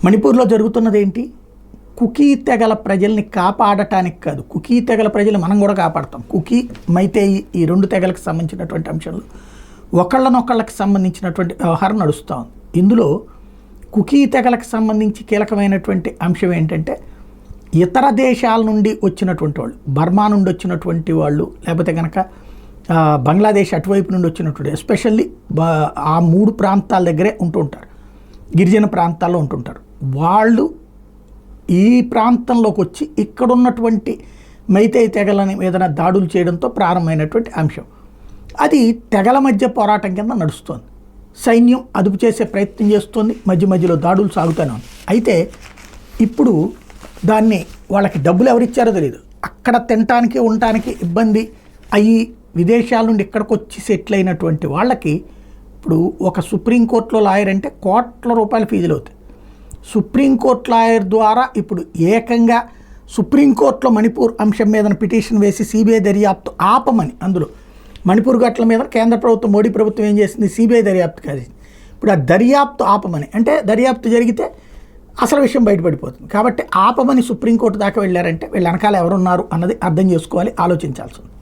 మణిపూర్లో జరుగుతున్నది ఏంటి? కుకీ తెగల ప్రజల్ని కాపాడటానికి కాదు, కుకీ తెగల ప్రజలు మనం కూడా కాపాడతాం. కుకీ, మైతేయి ఈ రెండు తెగలకు సంబంధించినటువంటి అంశాలు ఒకళ్ళనొకళ్ళకి సంబంధించినటువంటి వ్యవహారం నడుస్తూ ఉంది. ఇందులో కుకీ తెగలకు సంబంధించి కీలకమైనటువంటి అంశం ఏంటంటే, ఇతర దేశాల నుండి వచ్చినటువంటి వాళ్ళు, బర్మా నుండి వచ్చినటువంటి వాళ్ళు, లేకపోతే కనుక బంగ్లాదేశ్ అటువైపు నుండి వచ్చినటువంటి, ఎస్పెషల్లీ ఆ 3 ప్రాంతాల దగ్గరే ఉంటూ ఉంటారు, గిరిజన ప్రాంతాల్లో ఉంటుంటారు. వాళ్ళు ఈ ప్రాంతంలోకి వచ్చి ఇక్కడున్నటువంటి మైతేయి తెగలని ఏదైనా దాడులు చేయడంతో ప్రారంభమైనటువంటి అంశం. అది తెగల మధ్య పోరాటం కింద నడుస్తుంది. సైన్యం అదుపు చేసే ప్రయత్నం చేస్తుంది, మధ్య మధ్యలో దాడులు సాగుతూనే ఉంది. అయితే ఇప్పుడు దాన్ని వాళ్ళకి డబ్బులు ఎవరిచ్చారో తెలియదు, అక్కడ తినటానికి ఉండటానికి ఇబ్బంది అయ్యి విదేశాల నుండి ఇక్కడికి వచ్చి సెటిల్ అయినటువంటి వాళ్ళకి ఇప్పుడు ఒక సుప్రీంకోర్టులో లాయర్ అంటే కోట్ల రూపాయల ఫీజులు అవుతాయి. సుప్రీంకోర్టు లాయర్ ద్వారా ఇప్పుడు ఏకంగా సుప్రీంకోర్టులో మణిపూర్ అంశం మీద పిటిషన్ వేసి సిబిఐ దర్యాప్తు ఆపమని, అందులో మణిపూర్ ఘటన మీద కేంద్ర ప్రభుత్వం, మోడీ ప్రభుత్వం ఏం చేసింది, సిబిఐ దర్యాప్తు కాదు, ఇప్పుడు ఆ దర్యాప్తు ఆపమని, అంటే దర్యాప్తు జరిగితే అసలు విషయం బయటపడిపోతుంది. కాబట్టి ఆపమని సుప్రీంకోర్టు దాకా వెళ్ళారంటే వీళ్ళ వెనకాల ఎవరున్నారు అన్నది అర్థం చేసుకోవాలి, ఆలోచించాల్సి ఉంది.